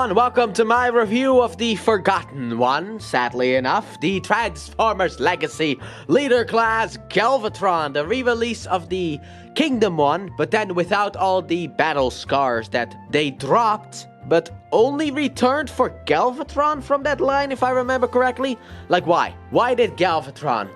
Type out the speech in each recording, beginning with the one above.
everyone, welcome to my review of the forgotten one, sadly enough, the Transformers Legacy Leader Class Galvatron, the re-release of the Kingdom one, but then without all the battle scars that they dropped, but only returned for Galvatron from that line, if I remember correctly. Like, why? Why did Galvatron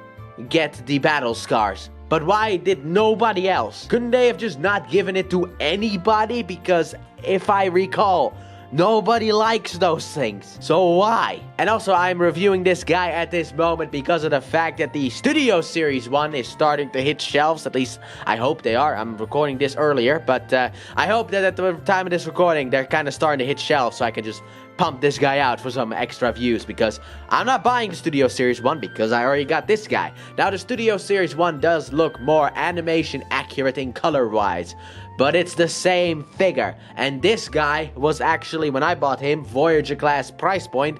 get the battle scars? But why did nobody else? Couldn't they have just not given it to anybody? Because if I recall, nobody likes those things. So why? And also, I'm reviewing this guy at this moment because of the fact that the Studio Series 1 is starting to hit shelves. At least, I hope they are. I'm recording this earlier, but I hope that at the time of this recording, they're kind of starting to hit shelves so I can just pump this guy out for some extra views, because I'm not buying the Studio Series 1 because I already got this guy. Now, the Studio Series 1 does look more animation accurate in color-wise, but it's the same figure. And this guy was actually, when I bought him, Voyager class price point,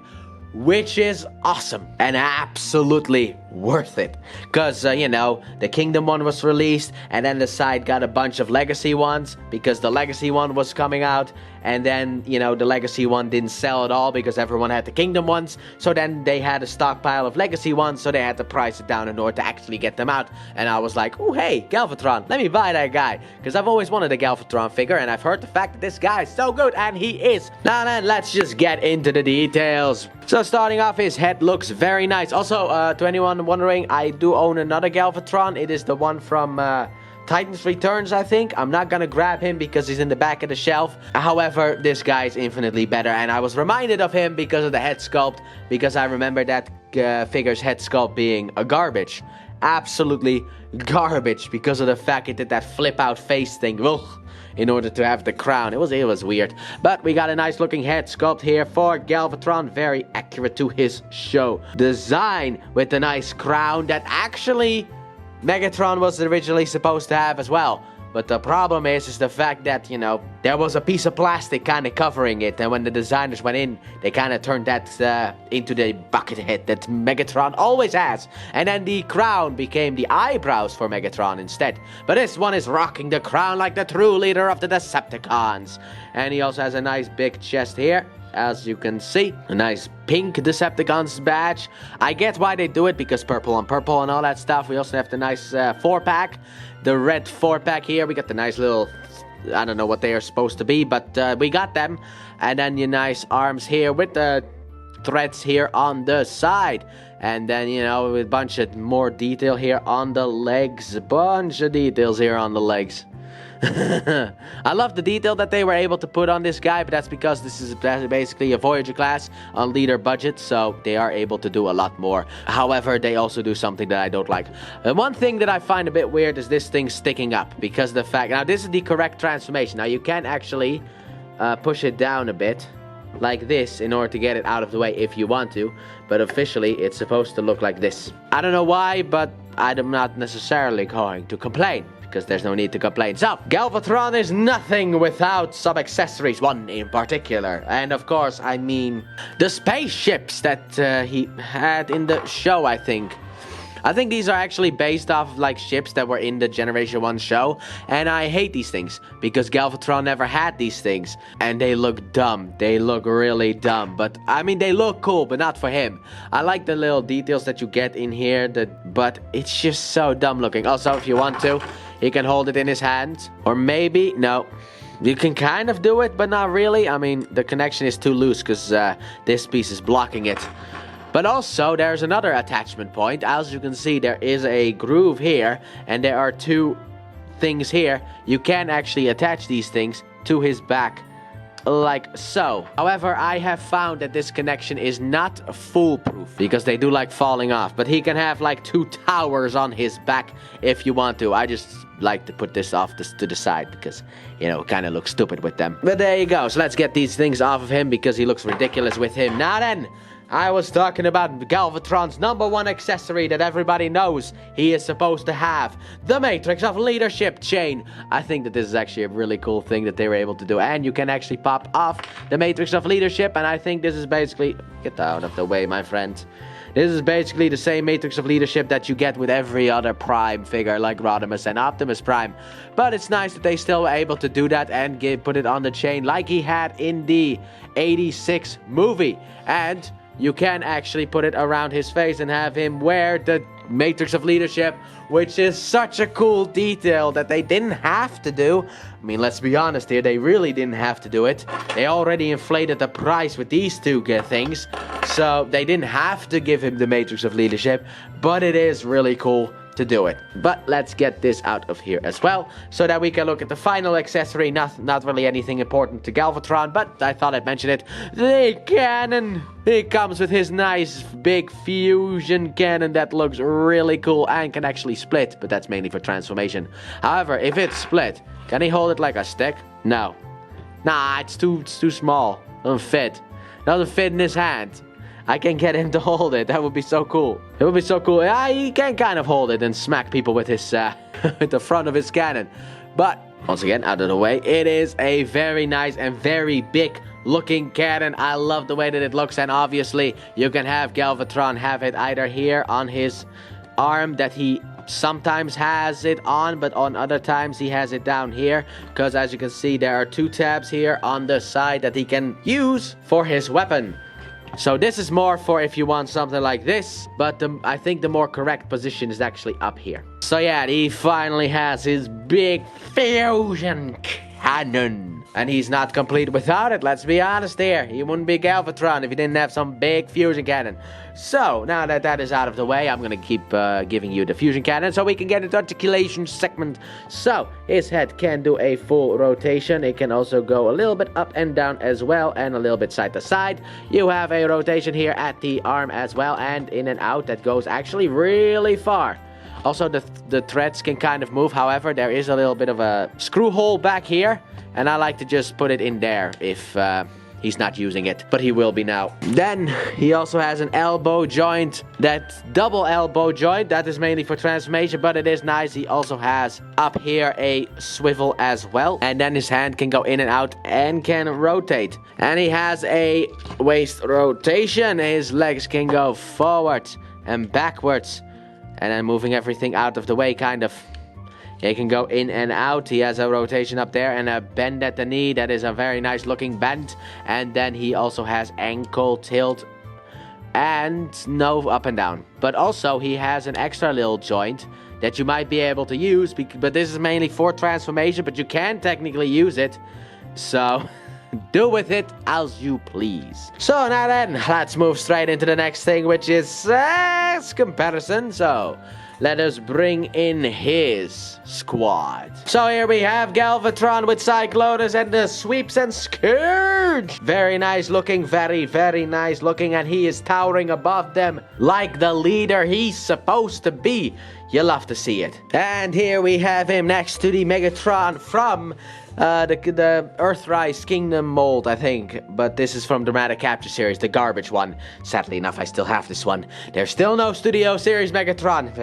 which is awesome and absolutely worth it. Because, you know, the Kingdom one was released, and then the side got a bunch of Legacy ones, because the Legacy one was coming out, and then, you know, the Legacy one didn't sell at all because everyone had the Kingdom ones, so then they had a stockpile of Legacy ones, so they had to price it down in order to actually get them out. And I was like, oh hey, Galvatron, let me buy that guy, because I've always wanted a Galvatron figure, and I've heard the fact that this guy is so good, and he is. Now then, let's just get into the details. So starting off, his head looks very nice. Also, to anyone wondering, I do own another Galvatron. It is the one from Titans Returns, I think. I'm not gonna grab him because he's in the back of the shelf. However, this guy is infinitely better, and I was reminded of him because of the head sculpt, because I remember that figure's head sculpt being a garbage. Absolutely garbage, because of the fact it did that flip out face thing. Ugh. In order to have the crown. It was weird. But we got a nice looking head sculpt here for Galvatron. Very accurate to his show design, with the nice crown that actually Megatron was originally supposed to have as well. But the problem is the fact that, you know, there was a piece of plastic kind of covering it, and when the designers went in, they kind of turned that into the bucket head that Megatron always has. And then the crown became the eyebrows for Megatron instead. But this one is rocking the crown like the true leader of the Decepticons. And he also has a nice big chest here, as you can see. A nice pink Decepticons badge. I get why they do it, because purple on purple and all that stuff. We also have the nice 4-pack. The red 4-pack here. We got the nice little, I don't know what they are supposed to be, but we got them. And then your nice arms here with the threads here on the side. And then, you know, with a bunch of more detail here on the legs. A bunch of details here on the legs. I love the detail that they were able to put on this guy, but that's because this is basically a Voyager class on leader budget, so they are able to do a lot more. However, they also do something that I don't like. And one thing that I find a bit weird is this thing sticking up, because the fact, now this is the correct transformation. Now you can actually push it down a bit like this in order to get it out of the way if you want to, but officially it's supposed to look like this. I don't know why, but I'm not necessarily going to complain, because there's no need to complain. So, Galvatron is nothing without some accessories, one in particular. And of course, I mean the spaceships that he had in the show, I think. I think these are actually based off of, like, ships that were in the Generation 1 show. And I hate these things, because Galvatron never had these things. And they look dumb. They look really dumb. But, I mean, they look cool, but not for him. I like the little details that you get in here, but it's just so dumb looking. Also, if you want to, he can hold it in his hand. Or maybe, no. You can kind of do it, but not really. I mean, the connection is too loose, because this piece is blocking it. But also, there's another attachment point. As you can see, there is a groove here, and there are two things here. You can actually attach these things to his back, like so. However, I have found that this connection is not foolproof, because they do like falling off. But he can have like 2 towers on his back if you want to. I just like to put this off to the side, because, you know, it kind of looks stupid with them. But there you go. So let's get these things off of him, because he looks ridiculous with him. Now then, I was talking about Galvatron's #1 accessory that everybody knows he is supposed to have. The Matrix of Leadership chain. I think that this is actually a really cool thing that they were able to do. And you can actually pop off the Matrix of Leadership. And I think this is basically... Get out of the way, my friend. This is basically the same matrix of leadership that you get with every other Prime figure like Rodimus and Optimus Prime. But it's nice that they still were able to do that and put it on the chain like he had in the 86 movie. And you can actually put it around his face and have him wear the matrix of leadership, which is such a cool detail that they didn't have to do. I mean, let's be honest here, they really didn't have to do it. They already inflated the price with these two things, so they didn't have to give him the matrix of leadership, but it is really cool to do it. But let's get this out of here as well, so that we can look at the final accessory. Not really anything important to Galvatron, but I thought I'd mention it. The cannon! It comes with his nice big fusion cannon that looks really cool and can actually split, but that's mainly for transformation. However, if it's split, can he hold it like a stick? No. Nah, it's too small. Doesn't fit in his hand. I can get him to hold it. That would be so cool. It would be so cool. Yeah, he can kind of hold it and smack people with his with the front of his cannon. But once again, out of the way, it is a very nice and very big looking cannon. I love the way that it looks, and obviously you can have Galvatron have it either here on his arm that he sometimes has it on, but on other times he has it down here, because as you can see there are two tabs here on the side that he can use for his weapon. So this is more for if you want something like this, but I think the more correct position is actually up here. So yeah, he finally has his big fusion cannon. And he's not complete without it, let's be honest here. He wouldn't be Galvatron if he didn't have some big fusion cannon. So, now that that is out of the way, I'm gonna keep giving you the fusion cannon so we can get into articulation segment. So, his head can do a full rotation. It can also go a little bit up and down as well, and a little bit side to side. You have a rotation here at the arm as well, and in and out that goes actually really far. Also, the threads can kind of move. However, there is a little bit of a screw hole back here, and I like to just put it in there if he's not using it, but he will be now. Then he also has an elbow joint, that double elbow joint. That is mainly for transformation, but it is nice. He also has up here a swivel as well, and then his hand can go in and out and can rotate. And he has a waist rotation. His legs can go forward and backwards, and then moving everything out of the way, kind of. He can go in and out. He has a rotation up there and a bend at the knee. That is a very nice looking bend. And then he also has ankle tilt and no up and down. But also he has an extra little joint that you might be able to use. But this is mainly for transformation, but you can technically use it. So do with it as you please. So now then, let's move straight into the next thing, which is size comparison. So let us bring in his squad. So here we have Galvatron with Cyclonus and the Sweeps and Scourge. Very nice looking, very nice looking, and he is towering above them like the leader he's supposed to be. You love to see it. And here we have him next to the Megatron from the Earthrise Kingdom mold, I think. But this is from Dramatic Capture series, the garbage one. Sadly enough, I still have this one. There's still no Studio Series Megatron.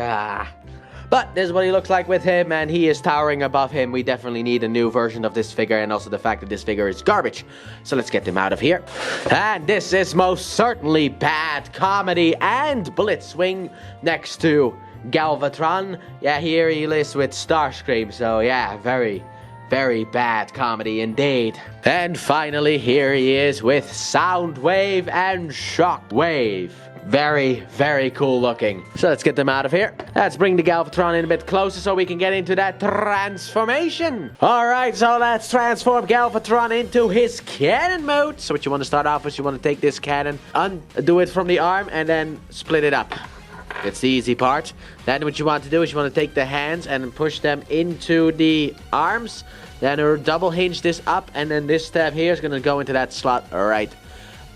But this is what he looks like with him, and he is towering above him. We definitely need a new version of this figure, and also the fact that this figure is garbage. So let's get him out of here. And this is most certainly bad comedy and Blitzwing next to Galvatron. Yeah, here he is with Starscream, so yeah, very bad comedy indeed. And finally, here he is with Soundwave and Shockwave. Very cool looking. So let's get them out of here. Let's bring the Galvatron in a bit closer so we can get into that transformation. Alright, so let's transform Galvatron into his cannon mode. So what you want to start off with, you want to take this cannon, undo it from the arm, and then split it up. It's the easy part. Then what you want to do is you want to take the hands and push them into the arms. Then double hinge this up, and then this tab here is going to go into that slot right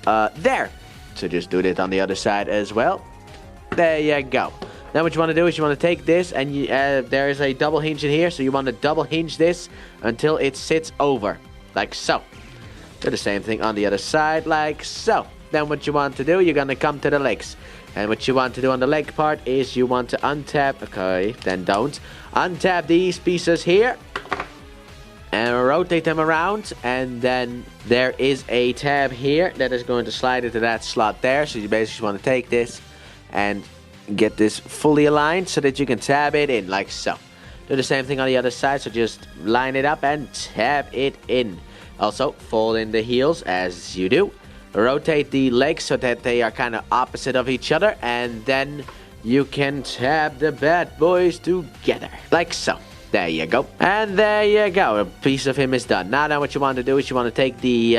there. So just do it on the other side as well. There you go. Now what you want to do is you want to take this, and there is a double hinge in here. So you want to double hinge this until it sits over, like so. Do the same thing on the other side, like so. Then what you want to do, you're going to come to the legs. And what you want to do on the leg part is you want to untap, okay, then don't. Untap these pieces here and rotate them around, and then there is a tab here that is going to slide into that slot there. So you basically want to take this, and get this fully aligned so that you can tab it in like so. Do the same thing on the other side, so just line it up and tab it in. Also, fold in the heels as you do. Rotate the legs so that they are kind of opposite of each other, and then you can tab the bad boys together like so. There you go. And there you go. A piece of him is done. Now then what you want to do is you want to take the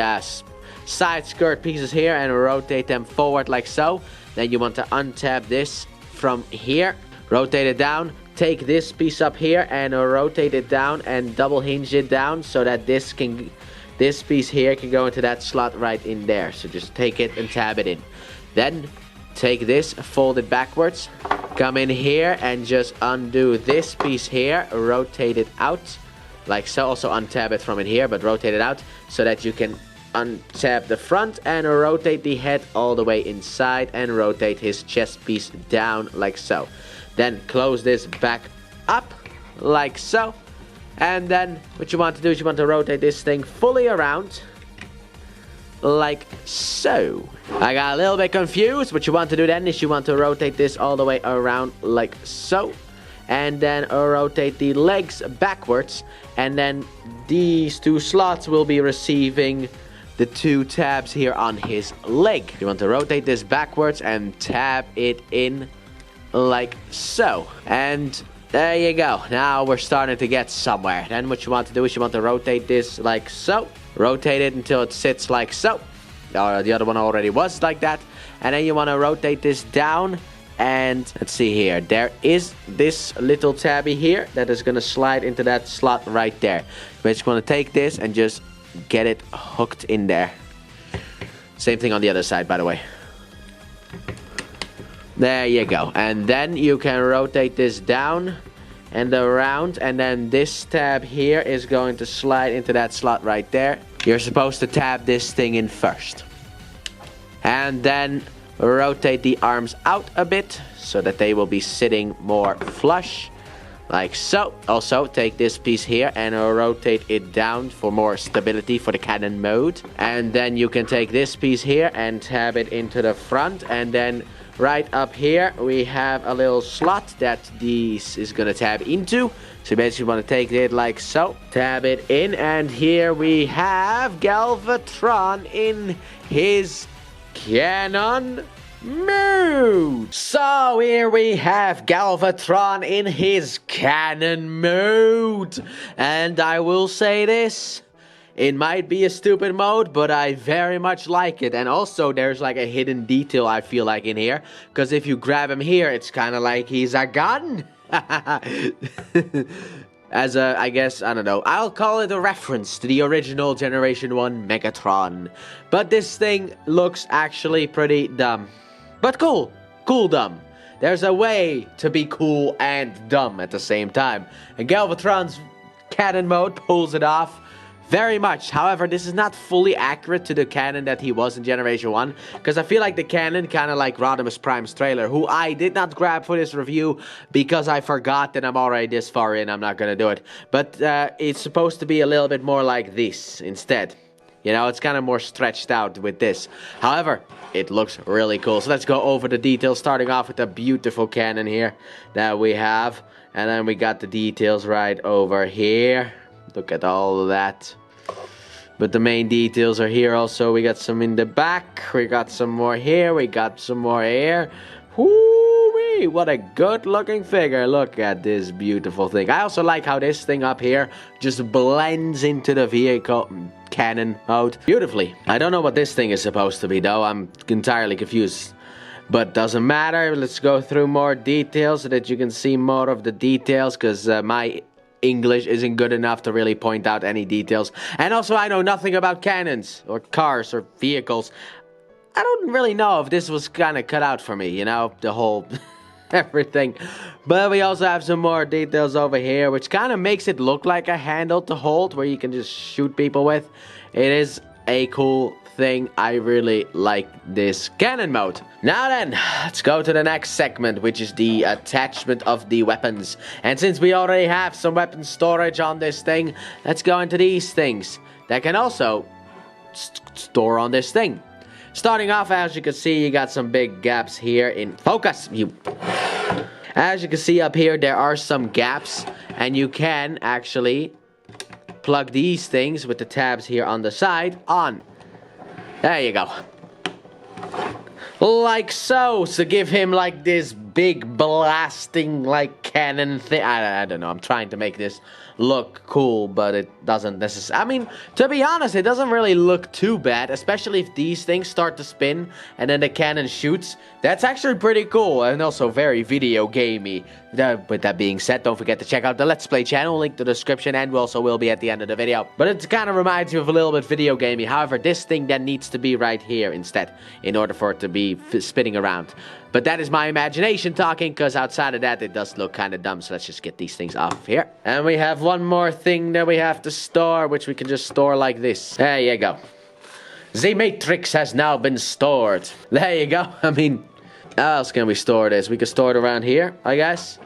side skirt pieces here and rotate them forward like so. Then you want to untab this from here. Rotate it down. Take this piece up here and rotate it down and double hinge it down so that this piece here can go into that slot right in there. So just take it and tab it in. Then take this, fold it backwards. Come in here and just undo this piece here. Rotate it out like so. Also untab it from in here, but rotate it out so that you can untab the front and rotate the head all the way inside and rotate his chest piece down like so. Then close this back up like so. And then what you want to do is you want to rotate this thing fully around like so. I got a little bit confused. What you want to do then is you want to rotate this all the way around like so. And then rotate the legs backwards. And then these two slots will be receiving the two tabs here on his leg. You want to rotate this backwards and tab it in like so. And there you go. Now we're starting to get somewhere. Then what you want to do is you want to rotate this like so. Rotate it until it sits like so. Or the other one already was like that. And then you want to rotate this down. And let's see here. There is this little tabby here that is going to slide into that slot right there. We're just going to take this and just get it hooked in there. Same thing on the other side, by the way. There you go. And then you can rotate this down and around, and then this tab here is going to slide into that slot right there. You're supposed to tab this thing in first. And then rotate the arms out a bit so that they will be sitting more flush like so. Also take this piece here and rotate it down for more stability for the cannon mode. And then you can take this piece here and tab it into the front, and then right up here we have a little slot that this is gonna tab into. So basically you want to take it like so, tab it in, and here we have Galvatron in his cannon mode. So here we have Galvatron in his cannon mode, and I will say this. It might be a stupid mode, but I very much like it. And also, there's like a hidden detail I feel like in here. Because if you grab him here, it's kind of like he's a gun. As a, I guess, I don't know. I'll call it a reference to the original Generation 1 Megatron. But this thing looks actually pretty dumb. But cool. Cool dumb. There's a way to be cool and dumb at the same time. And Galvatron's cannon mode pulls it off very much. However, this is not fully accurate to the canon that he was in Generation 1. Because I feel like the canon, kind of like Rodimus Prime's trailer, who I did not grab for this review because I forgot that I'm already this far in. I'm not going to do it. But it's supposed to be a little bit more like this instead. You know, it's kind of more stretched out with this. However, it looks really cool. So let's go over the details, starting off with the beautiful cannon here that we have. And then we got the details right over here. Look at all of that. But the main details are here also. We got some in the back. We got some more here. We got some more here. Whoo-wee! What a good looking figure. Look at this beautiful thing. I also like how this thing up here just blends into the vehicle cannon mode beautifully. I don't know what this thing is supposed to be though. I'm entirely confused. But doesn't matter. Let's go through more details so that you can see more of the details. Because my English isn't good enough to really point out any details. And also I know nothing about cannons or cars or vehicles. I don't really know if this was kind of cut out for me, you know, the whole everything. But we also have some more details over here, which kind of makes it look like a handle to hold where you can just shoot people with. It is a cool thing. I really like this cannon mode. Now then, let's go to the next segment, which is the attachment of the weapons. And since we already have some weapon storage on this thing, let's go into these things that can also store on this thing. Starting off, as you can see, you got some big gaps here in focus. As you can see up here, there are some gaps, and you can actually plug these things with the tabs here on the side on. There you go. Like so. So give him like this big blasting like cannon thing. I don't know. I'm trying to make this look cool, but it doesn't necessarily. I mean, to be honest, it doesn't really look too bad, especially if these things start to spin and then the cannon shoots. That's actually pretty cool and also very video gamey. With that being said, don't forget to check out the Let's Play channel, link to the description, and also will be at the end of the video. But it kind of reminds you of a little bit video gamey. However, this thing then needs to be right here instead in order for it to be spinning around. But that is my imagination talking, because outside of that, it does look kind of dumb. So let's just get these things off here. And we have one more thing that we have to store, which we can just store like this. There you go. The Matrix has now been stored. There you go. I mean, how else can we store this? We can store it around here, I guess.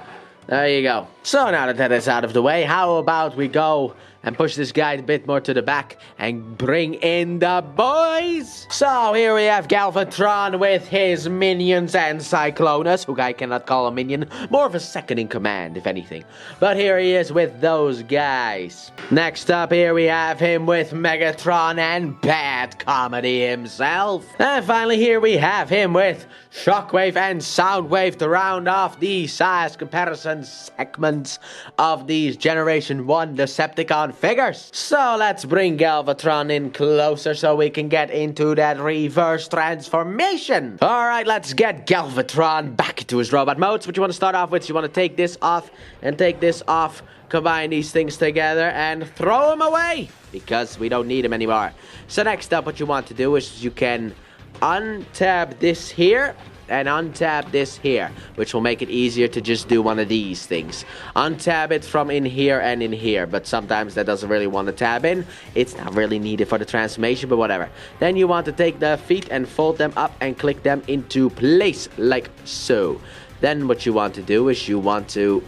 There you go. So now that that is out of the way, how about we go and push this guy a bit more to the back and bring in the boys? So here we have Galvatron with his minions and Cyclonus, who I cannot call a minion, more of a second in command, if anything. But here he is with those guys. Next up here we have him with Megatron and Bad Comedy himself. And finally here we have him with Shockwave and Soundwave to round off the size comparison segments of these Generation 1 Decepticon figures. So let's bring Galvatron in closer so we can get into that reverse transformation. Alright, let's get Galvatron back into his robot mode. So what you want to start off with, you want to take this off and take this off, combine these things together and throw them away because we don't need them anymore. So next up, what you want to do is you can untab this here and untab this here, which will make it easier to just do one of these things. Untab it from in here and in here, but sometimes that doesn't really want to tab in. It's not really needed for the transformation, but whatever. Then you want to take the feet and fold them up and click them into place like so. Then what you want to do is you want to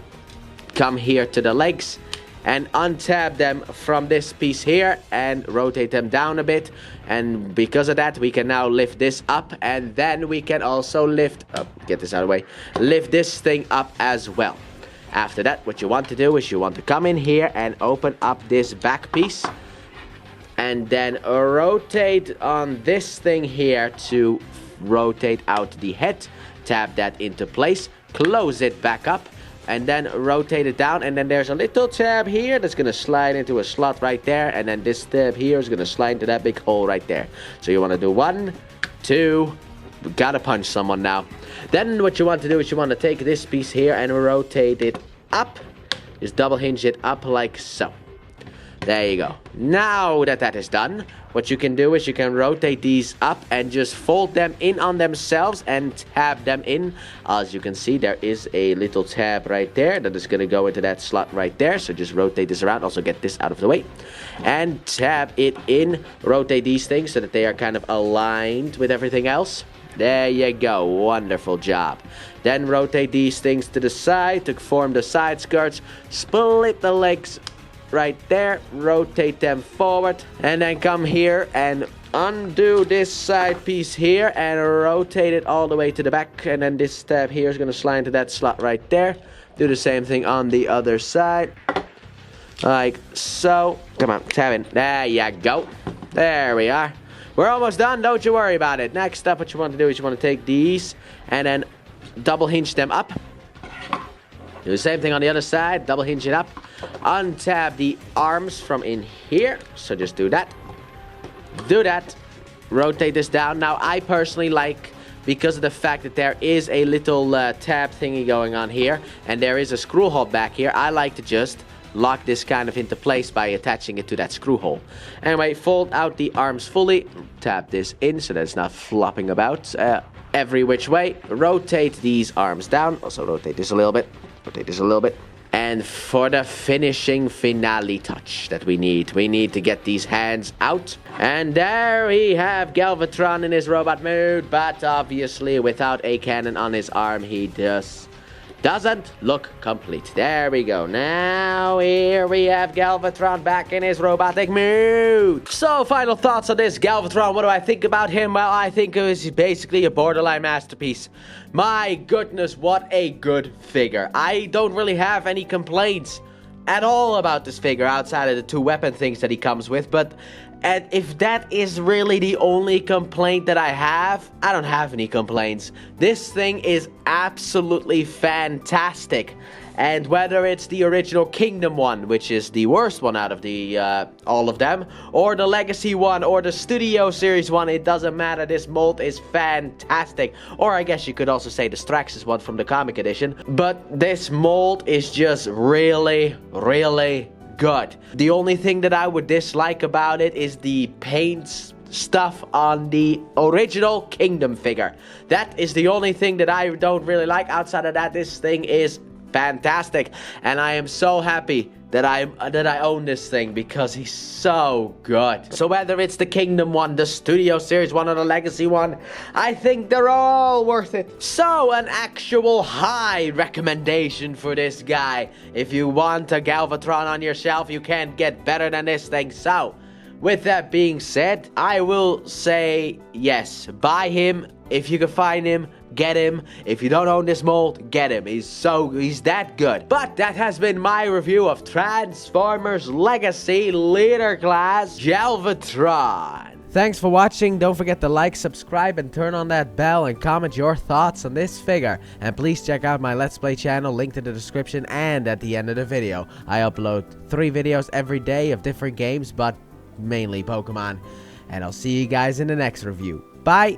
come here to the legs and untab them from this piece here and rotate them down a bit. And because of that, we can now lift this up, and then we can also lift up, get this out of the way, lift this thing up as well. After that, what you want to do is you want to come in here and open up this back piece and then rotate on this thing here to rotate out the head. Tab that into place, close it back up, and then rotate it down, and then there's a little tab here that's gonna slide into a slot right there, and then this tab here is gonna slide into that big hole right there. So you want to do 1, 2, we gotta punch someone now. Then what you want to do is you want to take this piece here and rotate it up, just double hinge it up like so. There you go. Now that that is done, what you can do is you can rotate these up and just fold them in on themselves and tab them in. As you can see, there is a little tab right there that is going to go into that slot right there. So just rotate this around. Also get this out of the way. And tab it in. Rotate these things so that they are kind of aligned with everything else. There you go. Wonderful job. Then rotate these things to the side to form the side skirts. Split the legs right there, rotate them forward, and then come here and undo this side piece here and rotate it all the way to the back, and then this tab here is going to slide into that slot right there. Do the same thing on the other side like so. Come on, tab in. There you go. There we are. We're almost done, don't you worry about it. Next up, what you want to do is you want to take these and then double hinge them up. Do the same thing on the other side, double hinge it up. Untab the arms from in here, so just do that. Do that. Rotate this down. Now, I personally like, because of the fact that there is a little tab thingy going on here, and there is a screw hole back here, I like to just lock this kind of into place by attaching it to that screw hole. Anyway, fold out the arms fully. Tap this in so that it's not flopping about every which way. Rotate these arms down. Also rotate this a little bit. Rotate this a little bit. And for the finishing finale touch that we need to get these hands out. And there we have Galvatron in his robot mode, but obviously without a cannon on his arm, he does doesn't look complete. There we go. Now here we have Galvatron back in his robotic mood. So final thoughts on this Galvatron. What do I think about him? Well, I think it was basically a borderline masterpiece. My goodness, what a good figure. I don't really have any complaints at all about this figure outside of the 2 weapon things that he comes with, but if that is really the only complaint that I don't have any complaints. This thing is absolutely fantastic. And whether it's the original Kingdom one, which is the worst one out of the all of them, or the Legacy one, or the Studio Series one, it doesn't matter. This mold is fantastic. Or I guess you could also say the Straxus one from the comic edition. But this mold is just really, really good. The only thing that I would dislike about it is the paint stuff on the original Kingdom figure. That is the only thing that I don't really like. Outside of that, this thing is fantastic, and I am so happy that I own this thing because he's so good. So whether it's the Kingdom one, the Studio Series one, or the Legacy one, I think they're all worth it. So an actual high recommendation for this guy. If you want a Galvatron on your shelf, you can't get better than this thing. So with that being said, I will say yes, buy him. If you can find him, get him. If you don't own this mold, get him. He's that good. But that has been my review of Transformers Legacy Leader Class Galvatron. Thanks for watching. Don't forget to like, subscribe, and turn on that bell and comment your thoughts on this figure. And please check out my Let's Play channel, linked in the description and at the end of the video. I upload 3 videos every day of different games, but mainly Pokemon. And I'll see you guys in the next review. Bye!